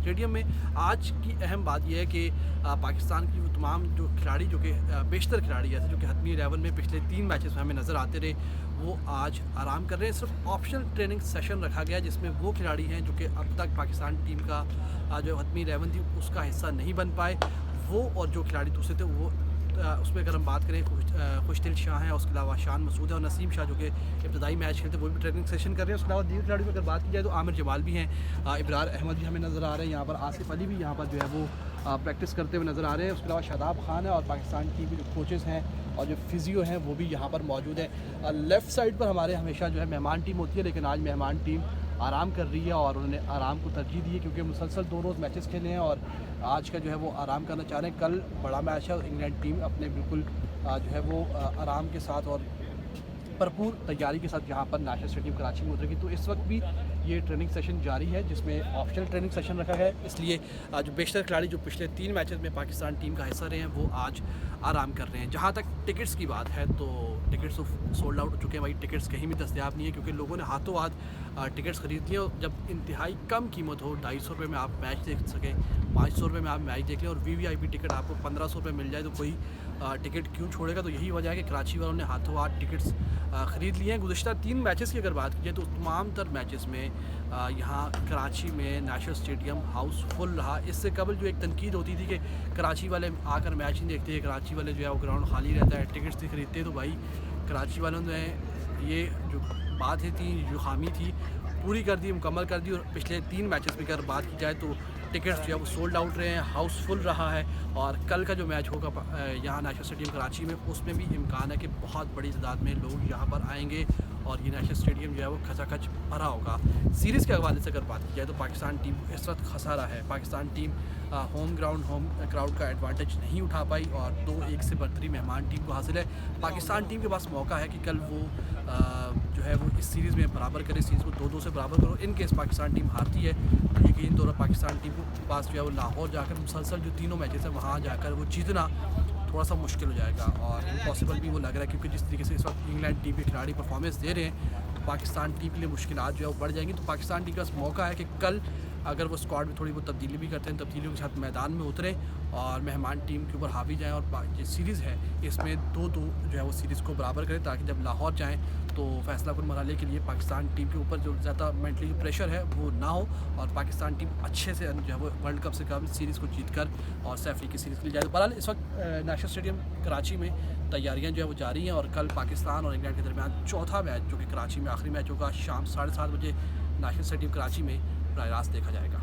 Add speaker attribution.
Speaker 1: Stadium में। आज की अहम बात यह है कि पाकिस्तान की वो तमाम जो खिलाड़ी जो कि बेशतर खिलाड़ी ऐसे जो कि हतमी 11 में पिछले 3 मैचेस में हमें नज़र आते रहे, वो आज आराम कर रहे हैं। सिर्फ ऑप्शनल ट्रेनिंग सेशन रखा गया जिसमें वो खिलाड़ी हैं जो कि अब तक पाकिस्तान टीम का जो हतमी 11 थी उसका हिस्सा नहीं बन पाए, वो और जो खिलाड़ी दूसरे थे वो उसमें अगर हम बात करें खुशदिल शाह हैं, उसके अलावा शान मसूद है और नसीम शाह जो कि इब्तदाई मैच खेलते वो भी ट्रेनिंग सेशन कर रहे हैं। उसके अलावा दीगर खिलाड़ियों की अगर बात की जाए तो आमिर जमाल भी हैं, इब्रार अहमद भी हमें नज़र आ रहे हैं, यहाँ पर आसिफ अली भी यहाँ पर जो है वो प्रैक्टिस करते हुए नज़र आ रहे हैं। उसके अलावा शादाब खान है और पाकिस्तान की भी जो कोचेज़ हैं और जो फिजियो हैं वो भी यहाँ पर मौजूद हैं। लेफ़्ट साइड पर हमारे हमेशा जो है मेहमान टीम होती है, लेकिन आज मेहमान टीम आराम कर रही है और उन्होंने आराम को तरजीह दी है क्योंकि मुसलसल 2 रोज़ मैचेस खेले हैं और आज का जो है वो आराम करना चाह रहे हैं। कल बड़ा मैच है और इंग्लैंड टीम अपने बिल्कुल जो है वो आराम के साथ और भरपूर तैयारी के साथ यहाँ पर नेशनल स्टेडियम कराची में उतरेगी। तो इस वक्त भी ये ट्रेनिंग सेशन जारी है जिसमें ऑप्शनल ट्रेनिंग सेशन रखा है, इसलिए जो बेशतर खिलाड़ी जो पिछले 3 मैचेस में पाकिस्तान टीम का हिस्सा रहे हैं वो आज आराम कर रहे हैं। जहाँ तक टिकट्स की बात है तो टिकट्स सोल्ड आउट हो चुके हैं भाई, टिकट्स कहीं भी दस्तयाब नहीं है क्योंकि लोगों ने हाथों हाथ टिकट्स ख़रीद लिए। और जब इंतहाई कम कीमत हो, 250 रुपये में आप मैच देख सकें, 500 रुपये में आप मैच देख लें और VVIP टिकट आपको 1500 रुपये मिल जाए तो कोई टिकट क्यों छोड़ेगा। तो यही वजह है कि कराची वालों ने हाथों हाथ टिकट्स ख़रीद लिए हैं। गुज़िश्ता 3 मैचेस की अगर बात की जाए तो तमाम तर मैचेस में यहाँ कराची में नेशनल स्टेडियम हाउस फुल रहा। इससे कबल जो एक तनकीद होती थी कि कराची वाले आकर मैच नहीं देखते, कराची वाले जो है वो ग्राउंड खाली रहता है, टिकट्स नहीं खरीदते, तो भाई कराची वालों ने ये जो बात थी, जो खामी थी, पूरी कर दी, मुकम्मल कर दी। और पिछले 3 मैचेस में अगर बात की जाए तो टिकट्स जो है वो सोल्ड आउट रहे हैं, हाउसफुल रहा है। और कल का जो मैच होगा यहाँ नेशनल स्टेडियम कराची में, उसमें भी इम्कान है कि बहुत बड़ी तादाद में लोग यहाँ पर आएंगे और ये नेशनल स्टेडियम जो है वो खचाखच भरा होगा। सीरीज़ के हवाले से अगर बात की जाए तो पाकिस्तान टीम को इस वक्त खसारा है। पाकिस्तान टीम होम क्राउड का एडवांटेज नहीं उठा पाई और 2-1 से बढ़तरी मेहमान टीम को हासिल है। पाकिस्तान टीम के पास मौका है कि कल वो जो है वो इस सीरीज़ में बराबर करे, सीरीज़ को 2-2 से बराबर करो। इन केस पाकिस्तान टीम हारती है तो यकीन तौर पर पाकिस्तान टीम के पास जो है वो लाहौर जाकर मुसलसल जो 3 मैचेस हैं वहाँ जाकर वो जीतना थोड़ा सा मुश्किल हो जाएगा और इम्पॉसिबल भी वो लग रहा है क्योंकि जिस तरीके से इस वक्त इंग्लैंड टीम के खिलाड़ी परफॉर्मेंस दे रहे हैं तो पाकिस्तान टीम के लिए मुश्किलात जो है वो बढ़ जाएंगी। तो पाकिस्तान टीम के पास मौका है कि कल अगर वो स्क्वाड में थोड़ी बहुत तब्दीली भी करते हैं, तब्दीलियों के साथ मैदान में उतरें और मेहमान टीम के ऊपर हावी जाएँ और ये सीरीज़ है इसमें 2-2 जो है वो सीरीज़ को बराबर करें ताकि जब लाहौर जाएँ तो फैसलाकुन मरहले के लिए पाकिस्तान टीम के ऊपर जो ज़्यादा मेंटली प्रेशर है वो ना हो और पाकिस्तान टीम अच्छे से जो है वो वर्ल्ड कप से कम सीरीज़ को जीत कर और सैफी की सीरीज़ के लिए जाए। बहरहाल इस वक्त नेशनल स्टेडियम कराची में तैयारियां जो है वो जारी हैं और कल पाकिस्तान और इंग्लैंड के दरमियान चौथा मैच जो कि कराची में आखिरी मैच होगा शाम 7:30 बजे नेशनल स्टेडियम कराची में बराह रास्त देखा जाएगा।